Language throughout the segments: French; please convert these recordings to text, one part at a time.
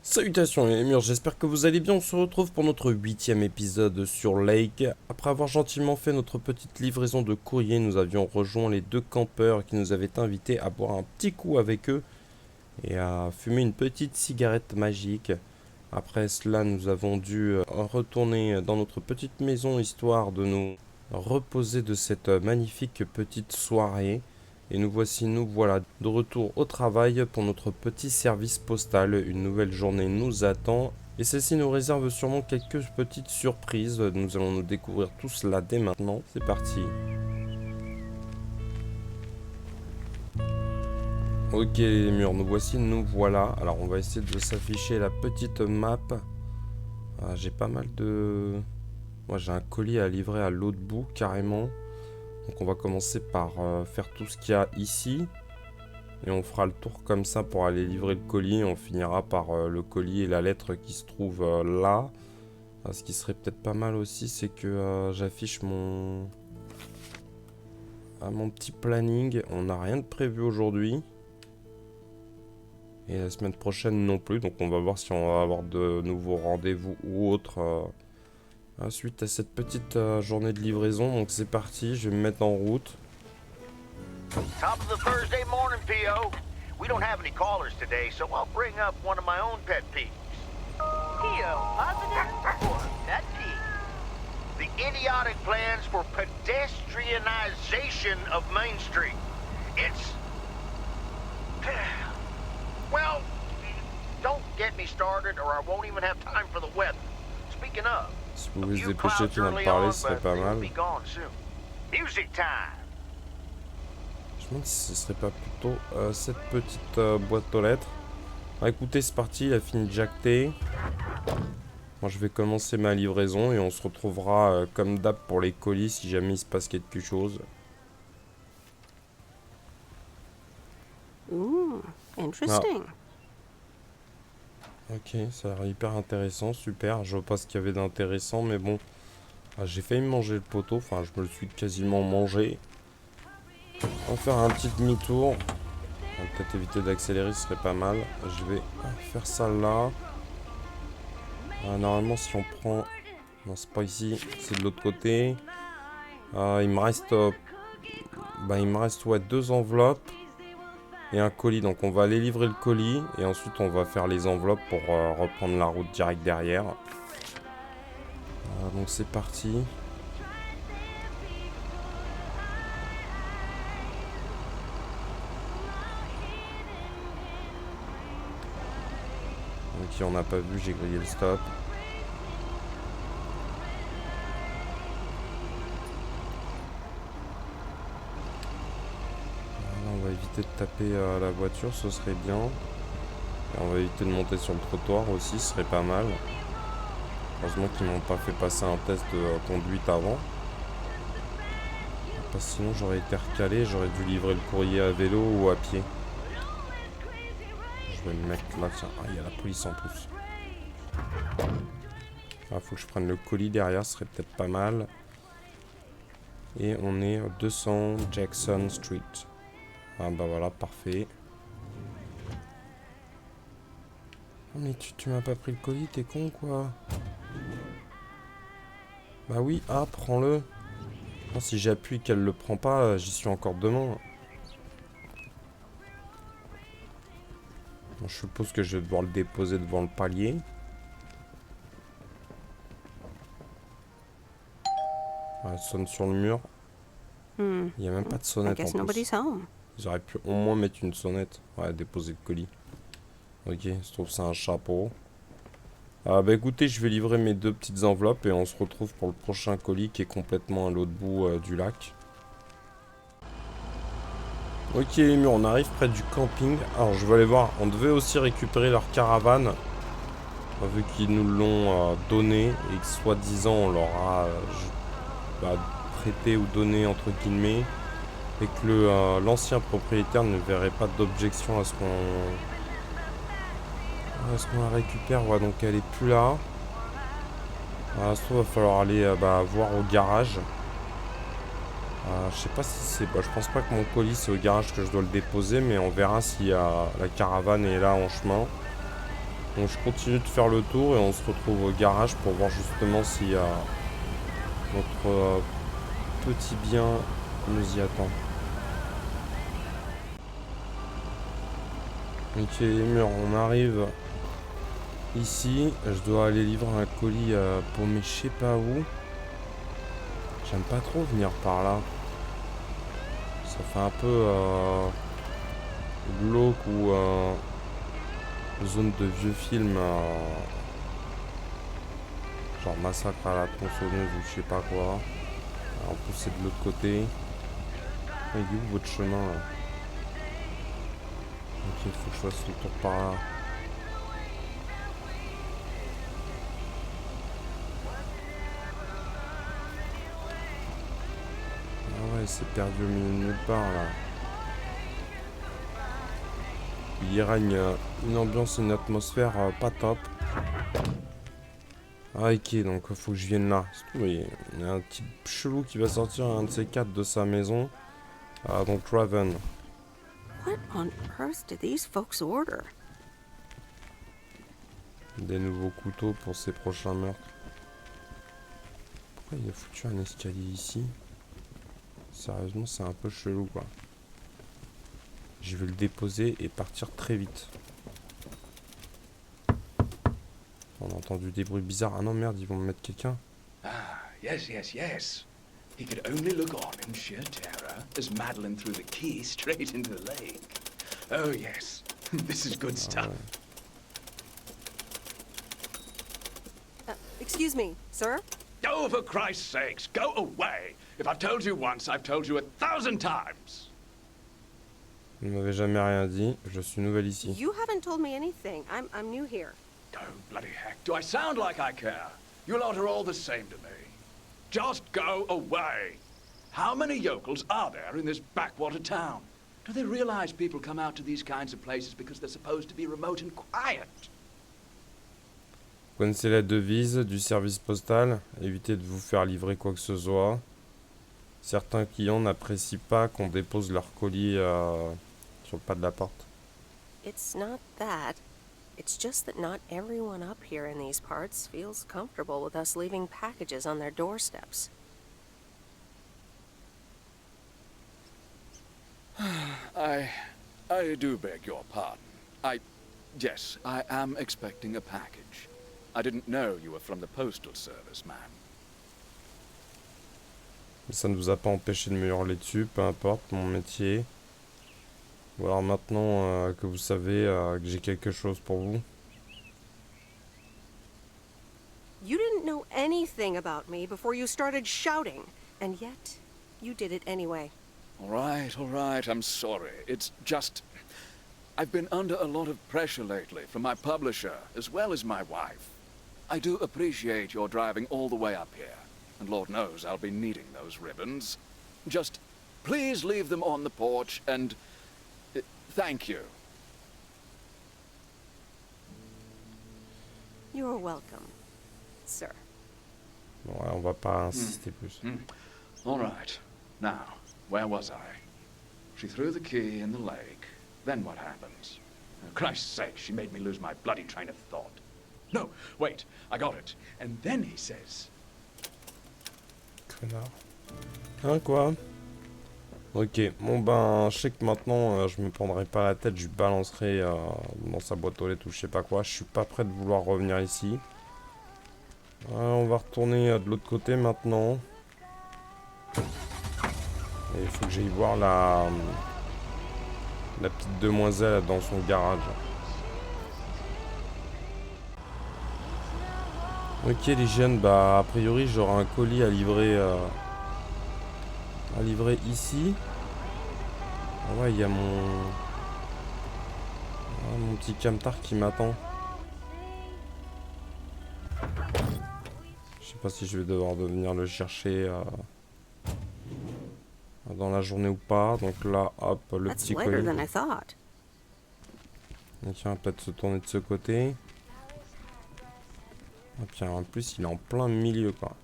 Salutations les Lémurs, j'espère que vous allez bien. On se retrouve pour notre 8e épisode sur Lake. Après avoir gentiment fait notre petite livraison de courrier, nous avions rejoint les deux campeurs qui nous avaient invités à boire un petit coup avec eux et à fumer une petite cigarette magique. Après cela, nous avons dû retourner dans notre petite maison histoire de nous reposer de cette magnifique petite soirée. Et nous voilà, de retour au travail pour notre petit service postal. Une nouvelle journée nous attend et celle-ci nous réserve sûrement quelques petites surprises. Nous allons nous découvrir tout cela dès maintenant. C'est parti. Ok les murs, nous voilà. Alors on va essayer de s'afficher la petite map. Ah, j'ai pas mal de... Moi j'ai un colis à livrer à l'autre bout carrément. Donc on va commencer par faire tout ce qu'il y a ici. Et on fera le tour comme ça pour aller livrer le colis. On finira par le colis et la lettre qui se trouve là. Ce qui serait peut-être pas mal aussi, c'est que j'affiche mon petit planning. On n'a rien de prévu aujourd'hui. Et la semaine prochaine non plus. Donc on va voir si on va avoir de nouveaux rendez-vous ou autres. Suite à cette petite journée de livraison, donc c'est parti, je vais me mettre en route. Top of the Thursday morning, P.O. We don't have any callers today, so I'll bring up one of my own pet peeves. P.O. positive or pet peeve? The idiotic plans for pedestrianization of Main Street. It's... Well, don't get me started or I won't even have time for the weather. Speaking of... Si vous pouvez se dépêcher de m'en parler, ce serait pas mal. Je me demande si ce serait pas plutôt cette petite boîte aux lettres. Écoutez, c'est parti, il a fini de jacter. Moi, je vais commencer ma livraison et on se retrouvera comme d'hab pour les colis si jamais il se passe quelque chose. Ooh, interesting. Ok, ça a l'air hyper intéressant, super. Je vois pas ce qu'il y avait d'intéressant, mais bon. J'ai failli me manger le poteau, enfin je me le suis quasiment mangé. On va faire un petit demi-tour. On va peut-être éviter d'accélérer, ce serait pas mal. Je vais faire ça là. Normalement si on prend... Non, c'est pas ici, c'est de l'autre côté. Il me reste... ouais, 2 enveloppes. Et un colis, donc on va aller livrer le colis et ensuite on va faire les enveloppes pour reprendre la route direct derrière. Donc c'est parti. Ok, on n'a pas vu, j'ai grillé le stop. On va éviter de taper la voiture, ce serait bien. Et on va éviter de monter sur le trottoir aussi, ce serait pas mal. Heureusement qu'ils m'ont pas fait passer un test de conduite avant. Parce que sinon j'aurais été recalé, j'aurais dû livrer le courrier à vélo ou à pied. Je vais me mettre là, tiens. Il y a la police en plus. Faut que je prenne le colis derrière, ce serait peut-être pas mal. Et on est 200 Jackson Street. Voilà, parfait. Oh, mais tu m'as pas pris le colis, t'es con quoi. Bah oui, prends-le. Non, si j'appuie qu'elle le prend pas, j'y suis encore demain. Bon, je suppose que je vais devoir le déposer devant le palier. Elle sonne sur le mur. Il n'y a même pas de sonnette en plus. Ils auraient pu au moins mettre une sonnette. Ouais, déposer le colis. Ok, je trouve ça un chapeau. Écoutez, je vais livrer mes 2 petites enveloppes et on se retrouve pour le prochain colis qui est complètement à l'autre bout du lac. Ok, mais on arrive près du camping. Alors, je vais aller voir. On devait aussi récupérer leur caravane. Vu qu'ils nous l'ont donné et que soi-disant on leur a prêté ou donné entre guillemets. Et que l'ancien propriétaire ne verrait pas d'objection à ce qu'on la récupère. Ouais, donc elle est plus là. Ça va falloir aller voir au garage. Je sais pas si c'est... Bah, je pense pas que mon colis c'est au garage que je dois le déposer, mais on verra si la caravane est là en chemin. Donc je continue de faire le tour et on se retrouve au garage pour voir justement si notre petit bien nous y attend. Ok les murs, on arrive ici. Je dois aller livrer un colis pour mes je sais pas où. J'aime pas trop venir par là. Ça fait un peu glauque ou zone de vieux film. Genre massacre à la tronçonneuse ou je sais pas quoi. En plus c'est de l'autre côté. Il est où votre chemin là? Ok, il faut que je fasse le tour par là. Ah ouais, c'est perdu au milieu de nulle part là. Il y règne une ambiance et une atmosphère pas top. Ah ok, donc il faut que je vienne là. Oui, il y a un petit chelou qui va sortir un de ces quatre de sa maison. Donc Raven. What on earth did these folks order? Des nouveaux couteaux pour ses prochains meurtres. Pourquoi il a foutu un escalier ici? Sérieusement, c'est un peu chelou quoi. Je vais le déposer et partir très vite. On a entendu des bruits bizarres. Ah non, merde, ils vont me mettre quelqu'un. Ah, yes, yes, yes. He could only look on in sheer terror as Madeline threw the key straight into the lake. Oh, yes. This is good stuff. Excuse me, sir? Oh, for Christ's sakes, go away. If I've told you once, I've told you 1,000 times. Vous ne m'avez jamais rien dit. Je suis nouvelle ici. You haven't told me anything. I'm new here. Oh, bloody heck, do I sound like I care? You lot are all the same to me. Just go away. How many yokels are there in this backwater town? Do they realize people come out to these kinds of places because they're supposed to be remote and quiet? Connaissez la devise du service postal. Évitez de vous faire livrer quoi que ce soit. Certains clients n'apprécient pas qu'on dépose leur colis sur le pas de la porte. It's not that. It's just that not everyone up here in these parts feels comfortable with us leaving packages on their doorsteps. I do beg your pardon. Yes, I am expecting a package. I didn't know you were from the postal service, ma'am. Mais ça ne vous a pas empêché de me hurler dessus, peu importe mon métier. Ou alors maintenant que vous savez que j'ai quelque chose pour vous. You didn't know anything about me before you started shouting, and yet you did it anyway. All right, I'm sorry. It's just... I've been under a lot of pressure lately from my publisher, as well as my wife. I do appreciate your driving all the way up here, and Lord knows I'll be needing those ribbons. Just please leave them on the porch, and thank you. You're welcome, sir. Bon, ouais, on va pas insister plus. All right. Now, where was I? She threw the key in the lake. Then what happens? For Christ's sake, she made me lose my bloody train of thought. No, wait, I got it. And then he says... Connard. Hein, quoi? Ok, bon ben, je sais que maintenant, je me prendrai pas la tête, je balancerai dans sa boîte aux lettres ou je sais pas quoi. Je suis pas prêt de vouloir revenir ici. On va retourner de l'autre côté maintenant. Et il faut que j'aille voir la petite demoiselle dans son garage. Ok les jeunes, bah a priori j'aurai un colis à livrer ici. Ah ouais, il y a mon petit camtar qui m'attend. Je sais pas si je vais devoir venir le chercher dans la journée ou pas. Donc là, hop, le That's petit later colis. than I thought. Donc on va peut-être se tourner de ce côté. Et puis en plus, il est en plein milieu quoi.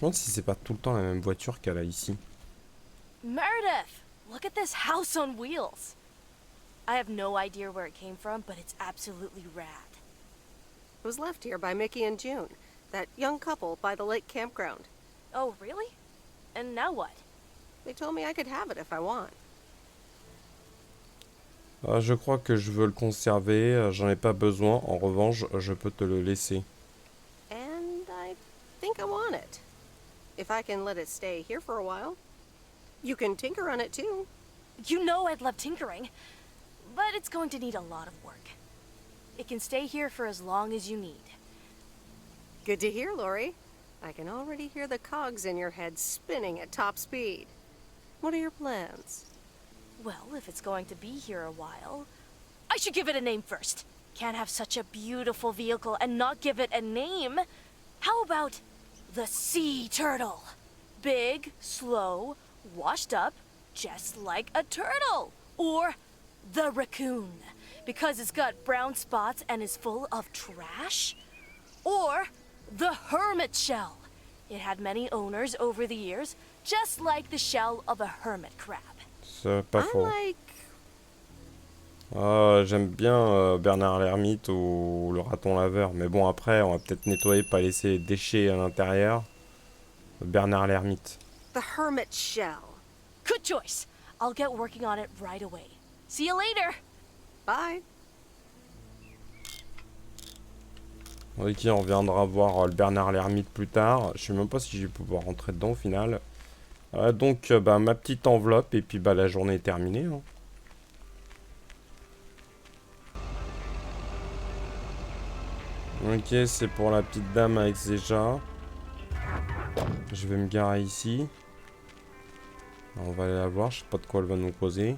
Je me demande si c'est pas tout le temps la même voiture qu'elle a ici. Meredith, look at this house on wheels. I have no idea where it came from, but it's absolutely rad. It was left here by Mickey and June, that young couple by the lake campground. Oh, really? And now what? They told me I could have it if I want. Je crois que je veux le conserver, j'en ai pas besoin, en revanche, je peux te le laisser. And I think I want it. If I can let it stay here for a while. You can tinker on it too. You know I'd love tinkering, but it's going to need a lot of work. It can stay here for as long as you need. Good to hear, Lori. I can already hear the cogs in your head spinning at top speed. What are your plans? Well, if it's going to be here a while, I should give it a name first. Can't have such a beautiful vehicle and not give it a name. How about the sea turtle? Big, slow, washed up, just like a turtle. Or the raccoon, because it's got brown spots and is full of trash. Or the hermit shell. It had many owners over the years, just like the shell of a hermit crab. C'est pas faux. I J'aime bien Bernard l'ermite ou le raton laveur. Mais bon, après, on va peut-être nettoyer, pas laisser les déchets à l'intérieur. Bernard l'ermite. the hermit shell. Good choice. I'll get working on it right away. See you later. Bye. Ok, on reviendra voir le Bernard l'ermite plus tard. Je sais même pas si je vais pouvoir rentrer dedans au final. Donc, ma petite enveloppe et puis la journée est terminée. Hein. Ok, c'est pour la petite dame avec ses chats. Je vais me garer ici. On va aller la voir, je sais pas de quoi elle va nous poser.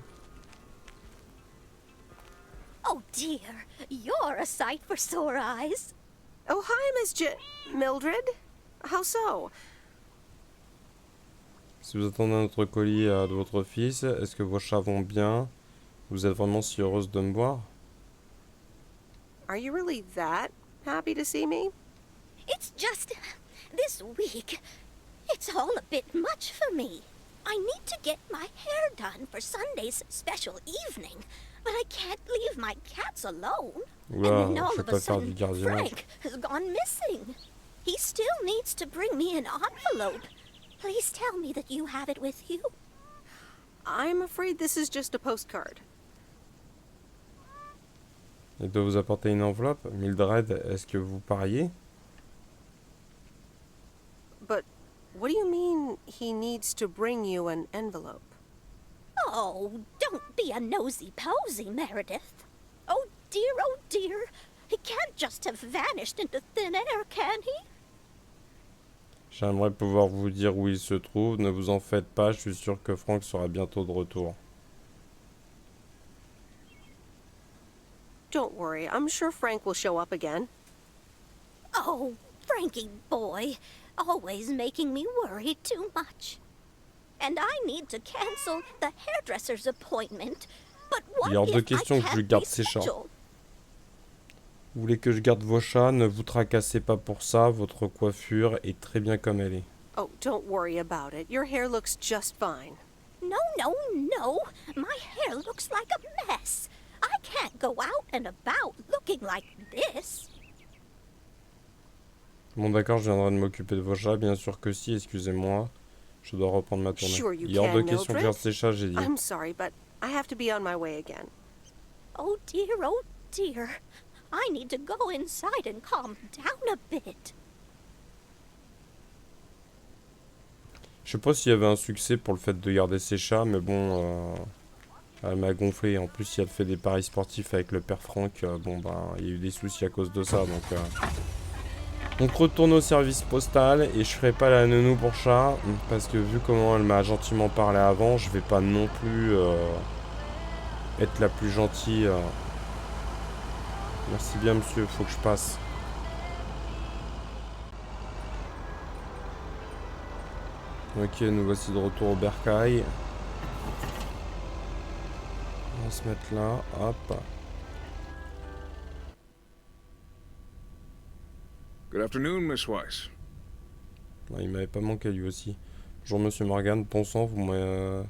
Oh dear, you're a sight for sore eyes. Oh, hi, Miss Mildred. How so? Si vous attendez notre colis de votre fils, est-ce que vos chats vont bien? Vous êtes vraiment si heureuse de me voir? Are you really that happy to see me? It's just this week. It's all a bit much for me. I need to get my hair done for Sunday's special evening, but I can't leave my cats alone. Oula, and then all je vais of a pas faire du sudden, gardiennage. Frank has gone missing. He still needs to bring me an envelope. Please tell me that you have it with you. I'm afraid this is just a postcard. Il doit vous apporter une enveloppe. Mildred, est-ce que vous pariez? But what do you mean he needs to bring you an envelope? Oh, don't be a nosy-posy, Meredith. Oh dear, he can't just have vanished into thin air, can he? J'aimerais pouvoir vous dire où il se trouve. Ne vous en faites pas, je suis sûr que Frank sera bientôt de retour. Don't worry, I'm sure Frank will show up again. Oh, Frankie boy, always making me worry too much. And I need to cancel the hairdresser's appointment. But what Il est hors de if I question que je lui can't garde ses chats. reschedule? Vous voulez que je garde vos chats? Ne vous tracassez pas pour ça. Votre coiffure est très bien comme elle est. Oh, don't worry about it. Your hair looks just fine. No. My hair looks like a mess. I can't go out and about looking like this. Bon d'accord, je viendrai de m'occuper de vos chats. Bien sûr que si, excusez-moi. Je dois reprendre ma tournée. Sure you Il est hors de can, question que je Mildred. garde ces chats, j'ai dit. I'm sorry, but I have to be on my way again. Oh dear. I need to go inside and calm down a bit. Je sais pas s'il y avait un succès pour le fait de garder ses chats, mais bon, elle m'a gonflé. En plus, si elle fait des paris sportifs avec le père Franck, il y a eu des soucis à cause de ça. Donc retourne au service postal et je ferai pas la nounou pour chat, parce que vu comment elle m'a gentiment parlé avant, je vais pas non plus être la plus gentille. Merci bien monsieur, faut que je passe. Ok, nous voici de retour au bercail. On va se mettre là, hop. Good afternoon, Miss Weiss. Non, il m'avait pas manqué lui aussi. Bonjour Monsieur Morgan, bon sang, vous m'avez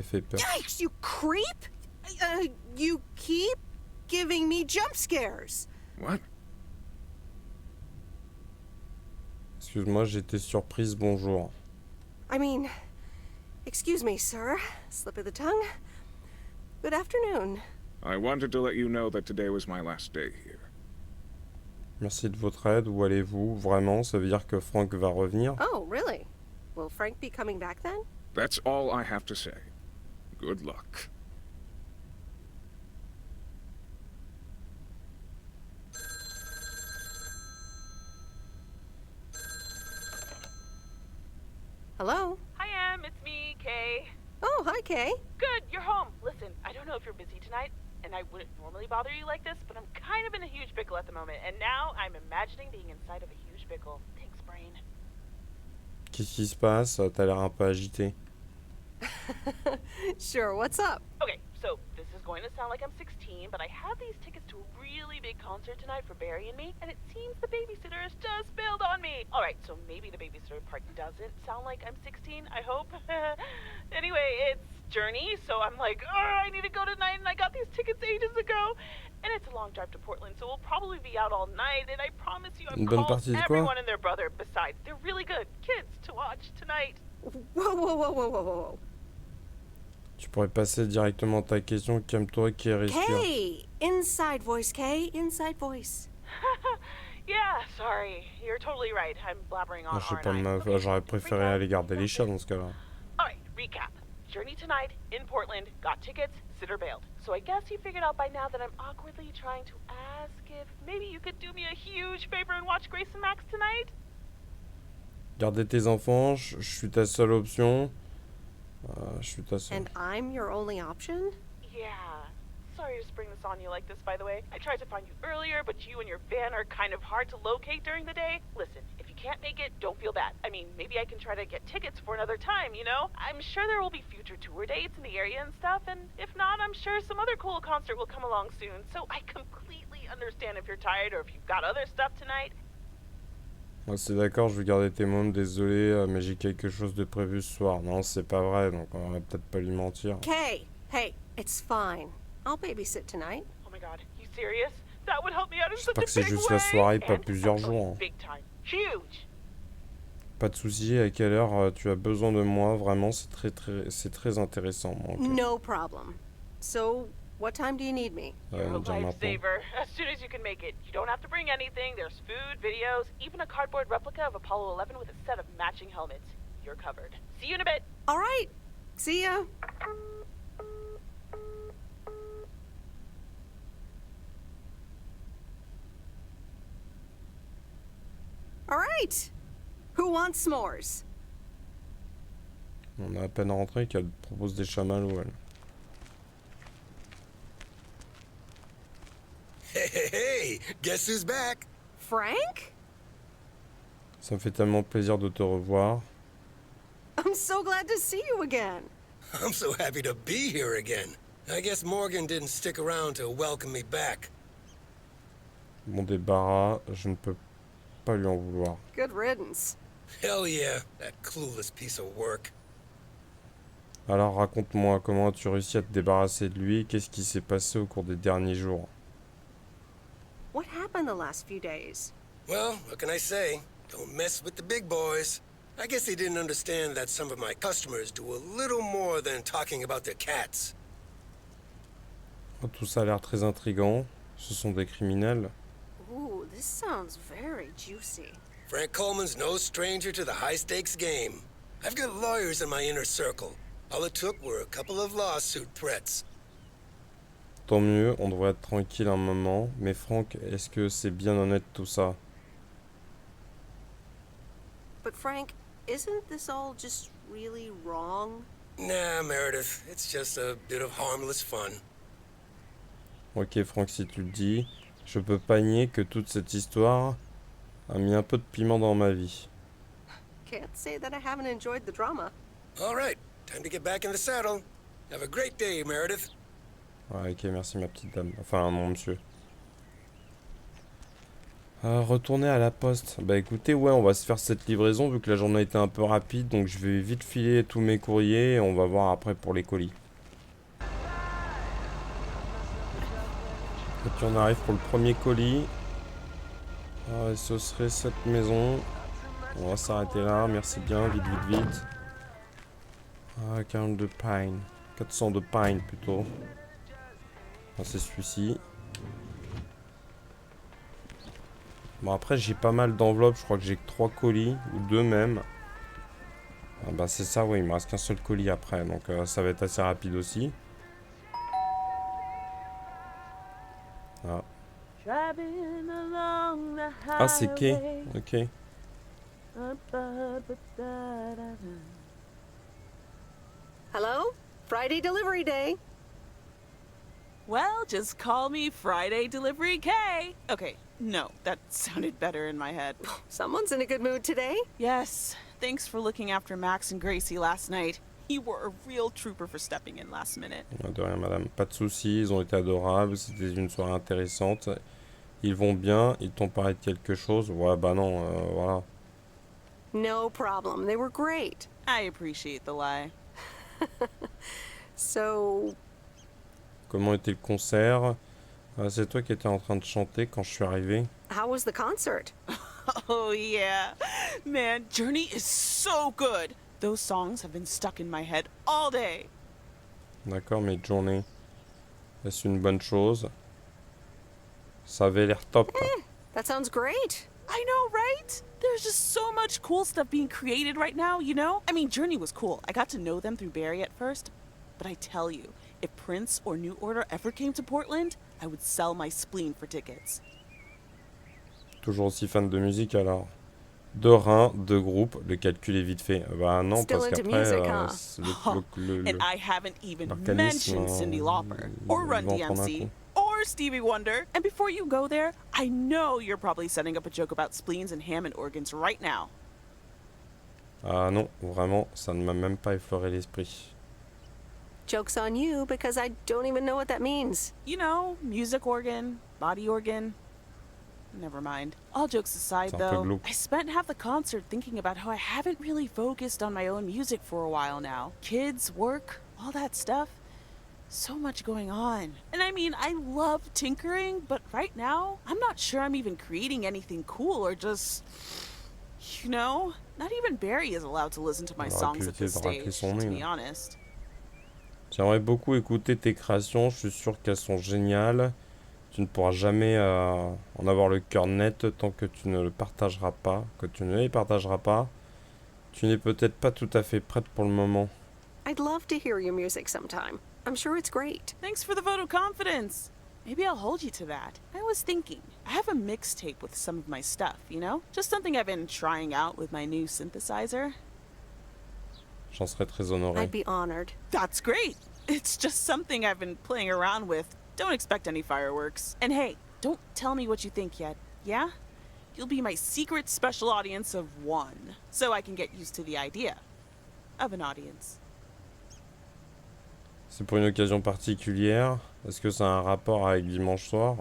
fait peur. Yikes, you creep! You keep giving me jump scares. What? Excuse-moi, j'étais surprise, bonjour. I mean, excuse me, sir. Slip of the tongue. Good afternoon. I wanted to let you know that today was my last day here. Merci de votre aide, où allez-vous? Vraiment, ça veut dire que Frank va revenir? Oh, really? Will Frank be coming back then? That's all I have to say. Good luck. Hello? Hi, Em. It's me, Kay. Oh, hi, Kay. Good, you're home. Listen, I don't know if you're busy tonight, and I wouldn't normally bother you like this, but I'm kind of in a huge pickle at the moment, and now I'm imagining being inside of a huge pickle. Thanks, brain. Qu'est-ce qui se passe? T'as l'air un peu agité. Sure, what's up? Okay, so this is going to sound like I'm 16, but I have these tickets to a really big concert tonight for Barry and me, and it seems the babysitter has just bailed on me. Alright, so maybe the babysitter part doesn't sound like I'm 16, I hope. Anyway, it's Journey, so I'm like, oh, I need to go tonight, and I got these tickets ages ago. And it's a long drive to Portland, so we'll probably be out all night, and I promise you I've Une bonne called partie de quoi? everyone and their brother. Besides, they're really good kids to watch tonight. Whoa, whoa, whoa, whoa, whoa, whoa. Tu pourrais passer directement à ta question, calme-toi qui respire. Kay! Inside voice, Kay. Inside voice. Yeah, sorry. You're totally right. I'm blabbering on, Je sais aren't pas, I? meuf, j'aurais préféré aller garder les chats dans ce cas-là. Alright, recap. Journey tonight, in Portland, got tickets, sitter bailed. So I guess you figured out by now that I'm awkwardly trying to ask if maybe you could do me a huge favor and watch Grace and Max tonight? Garder tes enfants, je suis ta seule option. Je suis ta seule. And I'm your only option? Yeah. Sorry to spring this on you like this, by the way. I tried to find you earlier, but you and your van are kind of hard to locate during the day. Listen, if you can't make it, don't feel bad. I mean, maybe I can try to get tickets for another time, you know? I'm sure there will be future tour dates in the area and stuff, and if not, I'm sure some other cool concert will come along soon. So I completely understand if you're tired or if you've got other stuff tonight. Ouais, c'est d'accord, je vais garder tes mômes, désolé, mais j'ai quelque chose de prévu ce soir. Non, c'est pas vrai, donc on va peut-être pas lui mentir. Kay, hey, it's fine. I'll babysit tonight. Oh my god, you serious? That would help me out in such a J'espère que c'est big juste way. la soirée, pas And plusieurs I'm going jours. big time. Huge. Pas de souci, à quelle heure tu as besoin de moi? Vraiment, c'est très intéressant. Moi, ok. No problem. So, what time do you need me? You're a dire maintenant. lifesaver. As soon as you can make it. You don't have to bring anything. There's food, videos, even a cardboard replica of Apollo 11 with a set of matching helmets. You're covered. See you in a bit. All right. See ya. All right. Who wants s'mores? On a à peine rentré qu'elle propose des chamallows, elle. Hey, guess who's back? Frank? Ça me fait tellement plaisir de te revoir. I'm so glad to see you again. I'm so happy to be here again. I guess Morgan didn't stick around to welcome me back. Bon débarras, je ne peux pas lui en vouloir. Good riddance. Hell yeah, that clueless piece of work. Alors raconte-moi, comment as-tu réussi à te débarrasser de lui? Qu'est-ce qui s'est passé au cours des derniers jours? What happened the last few days? Well, what can I say? Don't mess with the big boys. I guess they didn't understand that some of my customers do a little more than talking about their cats. Tout ça a l'air très intriguant. Ce sont des criminels. Ooh, this sounds very juicy. Frank Coleman's no stranger to the high-stakes game. I've got lawyers in my inner circle. All it took were a couple of lawsuit threats. Tant mieux, on devrait être tranquille un moment. Mais Franck, est-ce que c'est bien honnête tout ça? But Frank, isn't this all just really wrong? Nah, Meredith, it's just a bit of harmless fun. Ok Franck, si tu le dis, je peux pas nier que toute cette histoire a mis un peu de piment dans ma vie. Can't say that I haven't enjoyed the drama. All right, time to get back in the saddle. Have a great day, Meredith. Ouais, ok, merci ma petite dame. Enfin, mon monsieur. Retourner à la poste. Bah écoutez, ouais, on va se faire cette livraison vu que la journée a été un peu rapide. Donc je vais vite filer tous mes courriers et on va voir après pour les colis. Et puis on arrive pour le premier colis. Et ce serait cette maison. On va s'arrêter là, merci bien, vite, vite, vite. 40 de pine. 400 de pine plutôt. C'est celui-ci. Bon après j'ai pas mal d'enveloppes, je crois que j'ai que 3 colis, ou 2 même. Bah c'est ça, oui, il me reste qu'un seul colis après, donc ça va être assez rapide aussi. Ah c'est Kay, ok. Hello? Friday delivery day. Well, just call me Friday Delivery K. Okay, no, that sounded better in my head. Someone's in a good mood today. Yes, thanks for looking after Max and Gracie last night. You were a real trooper for stepping in last minute. De rien, madame. Pas de soucis, ils ont été adorables, c'était une soirée intéressante. Ils vont bien, ils t'ont parlé de quelque chose. Ouais, bah non, voilà. No problem. They were great. I appreciate the lie. So... Comment était le concert? C'est toi qui étais en train de chanter quand je suis arrivé. How was the concert? Oh yeah. Man, Journey is so good. Those songs have been stuck in my head all day. D'accord, mais Journey, est-ce une bonne chose? Ça avait l'air top. That sounds great. I know, right? There's just so much cool stuff being created right now, you know? I mean, Journey was cool. I got to know them through Barry at first. But I tell you, if Prince or New Order ever came to Portland, I would sell my spleen for tickets. Toujours aussi fan de musique alors. Deux reins, deux groupes, le calcul est vite fait. Bah non, Still parce into qu'après, music, huh? And I haven't even l'organisme, mentioned Cyndi Lauper, or ils Run vont prendre un DMC, coup. or Stevie Wonder. And before you go there, I know you're probably setting up a joke about spleens and Hammond organs right now. Ah non, vraiment, ça ne m'a même pas effleuré l'esprit. Joke's on you because I don't even know what that means. You know, music organ, body organ. Never mind. All jokes aside, C'est un peu though, glauque. I spent half the concert thinking about how I haven't really focused on my own music for a while now. Kids, work, all that stuff. So much going on. And I mean, I love tinkering, but right now, I'm not sure I'm even creating anything cool or just... You know? Not even Barry is allowed to listen to my songs at this stage, to be honest. J'aimerais beaucoup écouter tes créations, je suis sûr qu'elles sont géniales. Tu ne pourras jamais en avoir le cœur net tant que tu ne le partageras pas, que tu ne les partageras pas. Tu n'es peut-être pas tout à fait prête pour le moment. I'd love to hear your music sometime. I'm sure it's great. Thanks for the vote of confidence. Maybe I'll hold you to that. I was thinking, I have a mixtape with some of my stuff, you know? Just something I've been trying out with my new synthesizer. J'en serais très honoré. I'd be honored. That's great. It's just something I've been playing around with. Don't expect any fireworks. And hey, don't tell me what you think yet, yeah? You'll be my secret special audience of one, so I can get used to the idea of an audience. C'est pour une occasion particulière. Est-ce que ça a un rapport avec dimanche soir?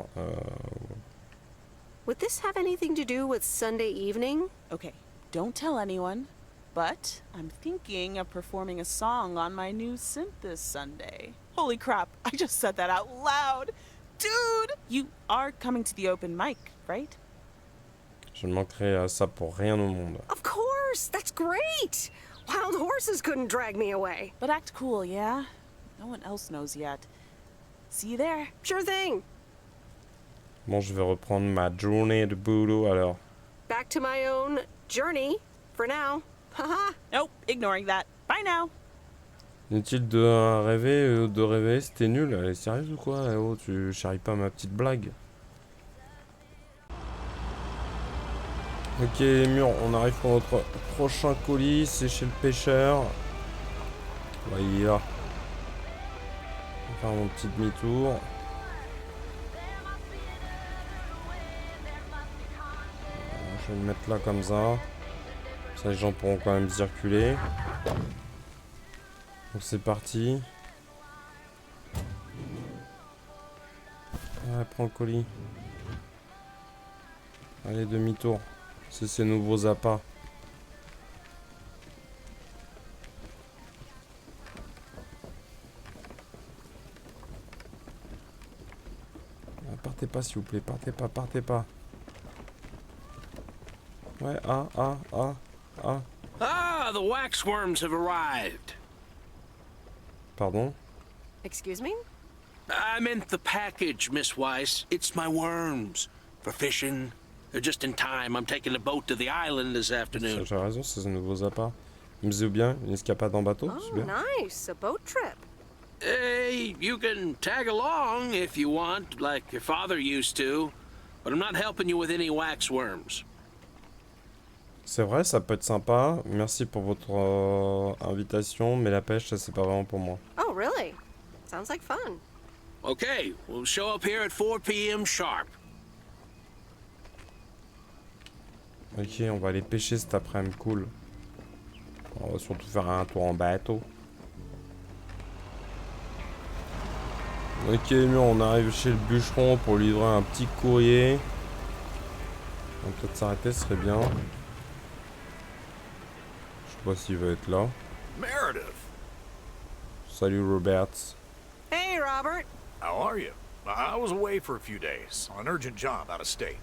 Would this have anything to do with Sunday evening? Okay, don't tell anyone, but I'm thinking of performing a song on my new synth this Sunday. Holy crap, I just said that out loud! Dude! You are coming to the open mic, right? Je ne manquerai à ça pour rien au monde. Of course! That's great! Wild horses couldn't drag me away. But act cool, yeah? No one else knows yet. See you there. Sure thing. Bon, je vais reprendre ma journée de boulot alors. Back to my own journey, for now. Haha. Nope, ignoring that. Bye now. Inutile de rêver, c'était nul. Elle est sérieuse ou quoi? Eh oh, tu charries pas ma petite blague. Ok, les murs, on arrive pour notre prochain colis. C'est chez le pêcheur. Bah, il est là. On va faire mon petit demi-tour. Je vais le mettre là comme ça. Ça, les gens pourront quand même circuler. Donc c'est parti. Ouais, prends le colis. Allez, demi-tour. C'est ces nouveaux appâts. Partez pas, s'il vous plaît. Partez pas, partez pas. Ouais, ah. Ah, the waxworms have arrived. Pardon? Excuse me? I meant the package, Miss Weiss. It's my worms. For fishing. They're just in time. I'm taking a boat to the island this afternoon. J'ai raison, c'est ces nouveaux appâts. Amusez-vous bien, une escapade en bateau, c'est Oh, bien. nice. A boat trip. Hey, you can tag along if you want, like your father used to. But I'm not helping you with any waxworms. C'est vrai, ça peut être sympa. Merci pour votre invitation, mais la pêche, ça c'est pas vraiment pour moi. Oh, really? Sounds like fun. Okay, we'll show up here at 4 p.m. sharp. Ok, on va aller pêcher cet après-midi, cool. On va surtout faire un tour en bateau. Ok, mais on arrive chez le bûcheron pour livrer un petit courrier. On va peut-être s'arrêter, ce serait bien. Je sais pas s'il va être là. Meredith! Salut Robert. Hey, Robert. How are you? I was away for a few days on an urgent job out of state.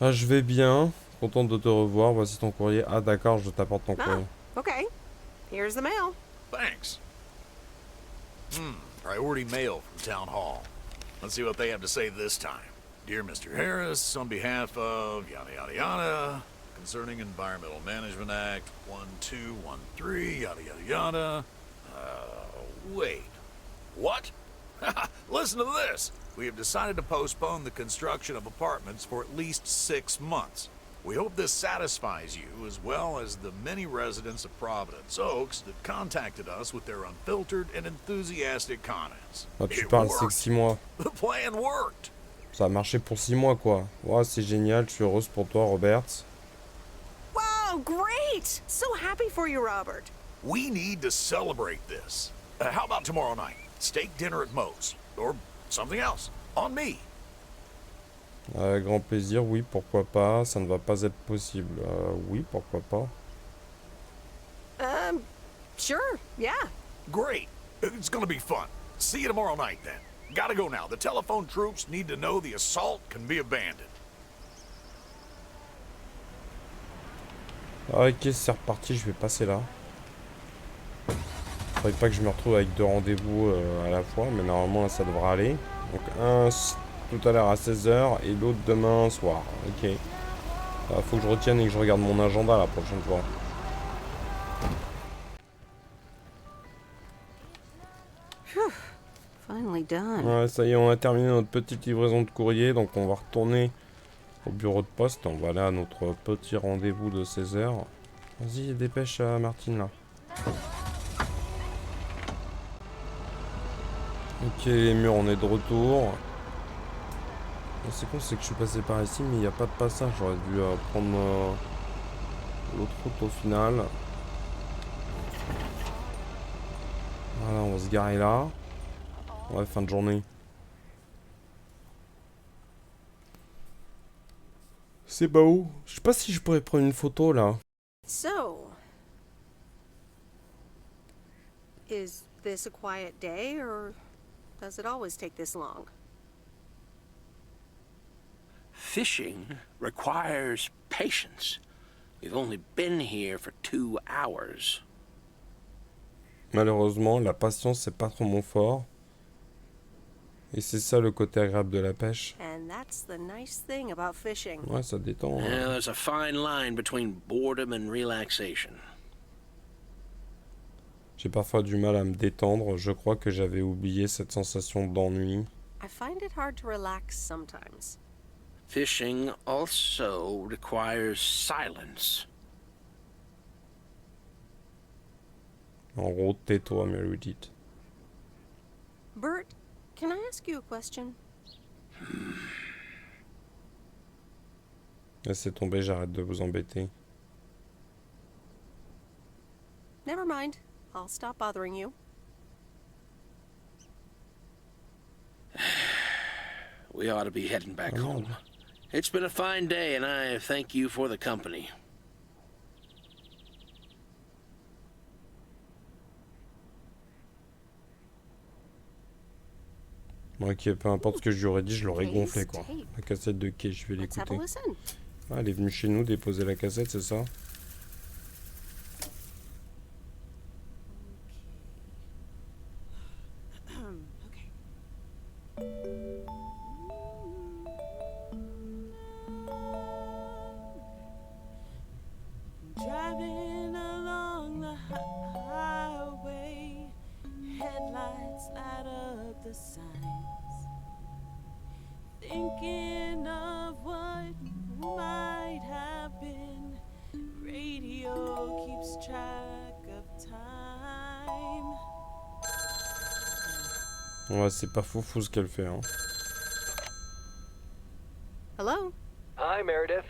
Ah, je vais bien. Content de te revoir. Voici ton courrier. Ah, d'accord, je t'apporte ton courrier. Okay. Here's the mail. Thanks. Priority mail from Town Hall. Let's see what they have to say this time. Dear Mr. Harris, on behalf of yada yada yada, concerning Environmental Management Act 1213, yada yada yada. Wait. What? Listen to this. We have decided to postpone the construction of apartments for at least 6 months. We hope this satisfies you, as well as the many residents of Providence Oaks that contacted us with their unfiltered and enthusiastic comments. Ah, tu It parles, c'est que worked. 6 mois. The plan worked. Ça a marché pour 6 mois, quoi. Ouais, c'est génial. Je suis heureuse pour toi, Robert. Wow, great! So happy for you, Robert. We need to celebrate this. How about tomorrow night? Steak dinner at Moe's. Or something else. On me. Grand plaisir, oui, pourquoi pas. Ça ne va pas être possible. Oui, pourquoi pas. Sure, yeah. Great. It's gonna be fun. See you tomorrow night, then. Gotta go now. The telephone troops need to know the assault can be abandoned. Ok, c'est reparti, je vais passer là. Faudrait pas que je me retrouve avec 2 rendez-vous à la fois, mais normalement là ça devrait aller. Donc un tout à l'heure à 16h et l'autre demain soir. Ok. Faut que je retienne et que je regarde mon agenda la prochaine fois. Phew. Finally done. Ouais, ça y est, on a terminé notre petite livraison de courrier, donc on va retourner au bureau de poste. On va aller à notre petit rendez-vous de 16h. Vas-y, dépêche Martine là. Ok, les murs, on est de retour. C'est con, c'est que je suis passé par ici, mais il n'y a pas de passage. J'aurais dû prendre l'autre route au final. Voilà, on va se garer là. Ouais, fin de journée. C'est beau. Je sais pas si je pourrais prendre une photo là. So, is this a quiet day, or does it always take this long? Fishing requires patience. We've only been here for 2 hours. Malheureusement, la patience, c'est pas trop mon fort. Et c'est ça le côté agréable de la pêche. And that's the nice thing about fishing. Ouais, ça détend. Yeah, there's a fine line between boredom and relaxation. J'ai parfois du mal à me détendre. Je crois que j'avais oublié cette sensation d'ennui. I find it hard to relax sometimes. Fishing also requires silence. En gros, tais-toi, Meredith. Bert, can I ask you a question? Laissez tomber, j'arrête de vous embêter. Never mind. I'll stop bothering you. We ought to be heading back home. It's been a fine day, and I thank you for the company. Ok, peu importe ce que je lui aurais dit, je l'aurais gonflé quoi. La cassette de Kay, je vais l'écouter. Ah, elle est venue chez nous déposer la cassette, c'est ça? Driving along the highway, headlights light up the signs, thinking of what might have been. Radio keeps track of time. Ouais, c'est pas foufou ce qu'elle fait, hein. Hello? Hi, Meredith.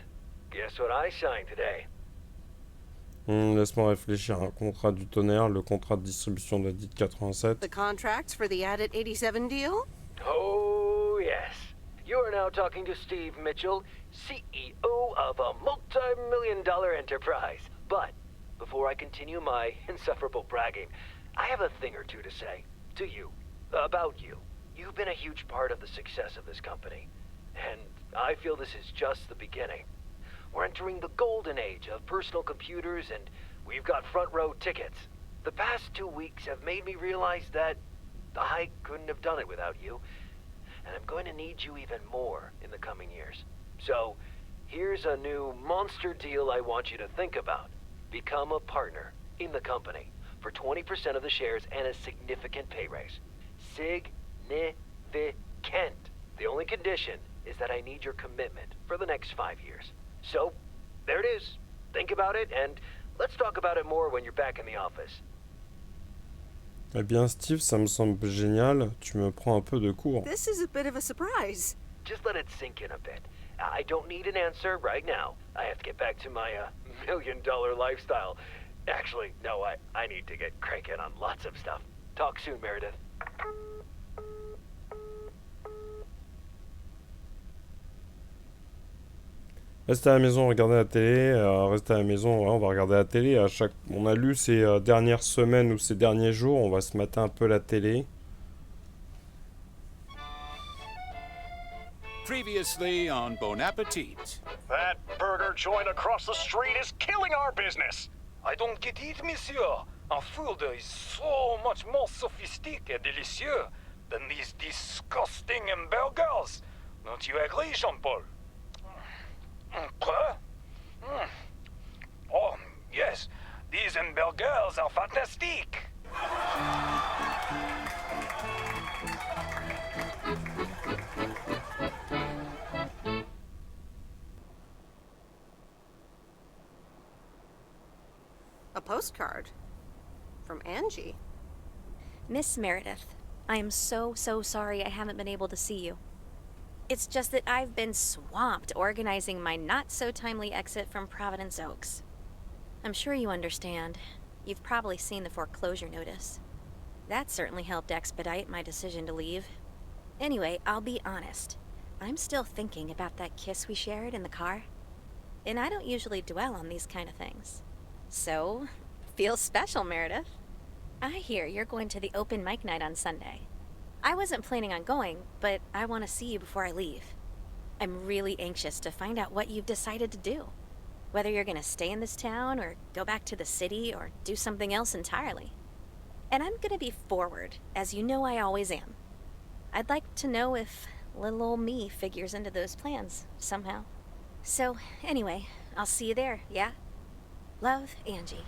Guess what I signed today? Laisse-moi réfléchir. Un contrat du tonnerre, le contrat de distribution de la dite 87. The contracts for the added 87 deal? Oh, yes. You are now talking to Steve Mitchell, CEO of a multi-million-dollar enterprise. But before I continue my insufferable bragging, I have a thing or two to say to you, about you. You've been a huge part of the success of this company, and I feel this is just the beginning. We're entering the golden age of personal computers, and we've got front row tickets. The past 2 weeks have made me realize that I couldn't have done it without you, and I'm going to need you even more in the coming years. So, here's a new monster deal I want you to think about. Become a partner in the company for 20% of the shares and a significant pay raise. Significant. The only condition is that I need your commitment for the next 5 years. So, there it is. Think about it, and let's talk about it more when you're back in the office. Eh bien, Steve, ça me semble génial. Tu me prends un peu de court. This is a bit of a surprise. Just let it sink in a bit. I don't need an answer right now. I have to get back to my $1,000,000 lifestyle. Actually, no, I need to get cranking on lots of stuff. Talk soon, Meredith. Restez à la maison, regardez la télé. Restez à la maison, ouais, on va regarder la télé. On a lu ces dernières semaines ou ces derniers jours. On va se mater un peu la télé. Previously on Bon Appetit. That burger joint across the street is killing our business. I don't get it, monsieur. Our food is so much more sophisticated and delicious than these disgusting hamburgers. Don't you agree, Jean-Paul? Quoi? Oh, yes. These hamburgers are fantastic. A postcard? From Angie? Miss Meredith, I am so sorry I haven't been able to see you. It's just that I've been swamped organizing my not-so-timely exit from Providence Oaks. I'm sure you understand. You've probably seen the foreclosure notice. That certainly helped expedite my decision to leave. Anyway, I'll be honest. I'm still thinking about that kiss we shared in the car. And I don't usually dwell on these kind of things. So, feels special, Meredith. I hear you're going to the open mic night on Sunday. I wasn't planning on going, but I want to see you before I leave. I'm really anxious to find out what you've decided to do. Whether you're going to stay in this town, or go back to the city, or do something else entirely. And I'm going to be forward, as you know I always am. I'd like to know if little old me figures into those plans, somehow. So, anyway, I'll see you there, yeah? Love, Angie.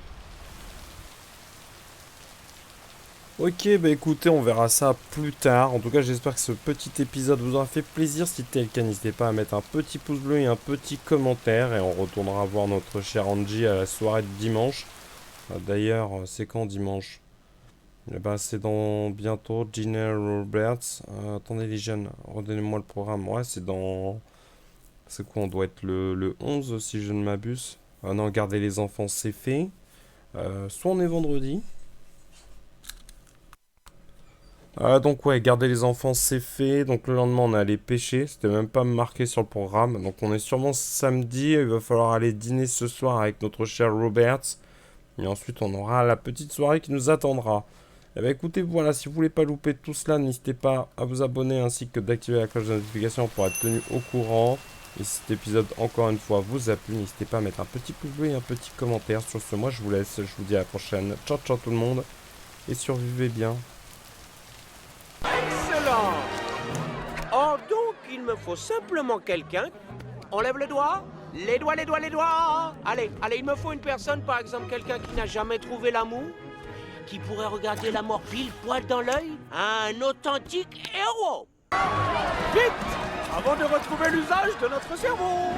Ok, bah écoutez, on verra ça plus tard. En tout cas, j'espère que ce petit épisode vous aura fait plaisir. Si tel cas, n'hésitez pas à mettre un petit pouce bleu et un petit commentaire. Et on retournera voir notre chère Angie à la soirée de dimanche. D'ailleurs, c'est quand dimanche? Eh ben, c'est dans bientôt. Gina Roberts. Attendez les jeunes, redonnez-moi le programme. Ouais, c'est dans... C'est quoi? On doit être le 11 si je ne m'abuse. Non, garder les enfants, c'est fait. Soit on est vendredi. Donc ouais, garder les enfants c'est fait. Donc le lendemain on est allé pêcher. C'était même pas marqué sur le programme. Donc on est sûrement samedi. Il va falloir aller dîner ce soir avec notre cher Robert. Et ensuite on aura la petite soirée qui nous attendra. Et bah écoutez, voilà, si vous voulez pas louper tout cela, n'hésitez pas à vous abonner ainsi que d'activer la cloche de notification pour être tenu au courant. Et si cet épisode encore une fois vous a plu, n'hésitez pas à mettre un petit pouce bleu et un petit commentaire. Sur ce, moi je vous laisse, je vous dis à la prochaine. Ciao ciao tout le monde et survivez bien. Excellent. Or donc, il me faut simplement quelqu'un. On lève le doigt. Les doigts, les doigts, les doigts. Allez, il me faut une personne, par exemple quelqu'un qui n'a jamais trouvé l'amour, qui pourrait regarder la mort pile poil dans l'œil. Un authentique héros. Vite, avant de retrouver l'usage de notre cerveau.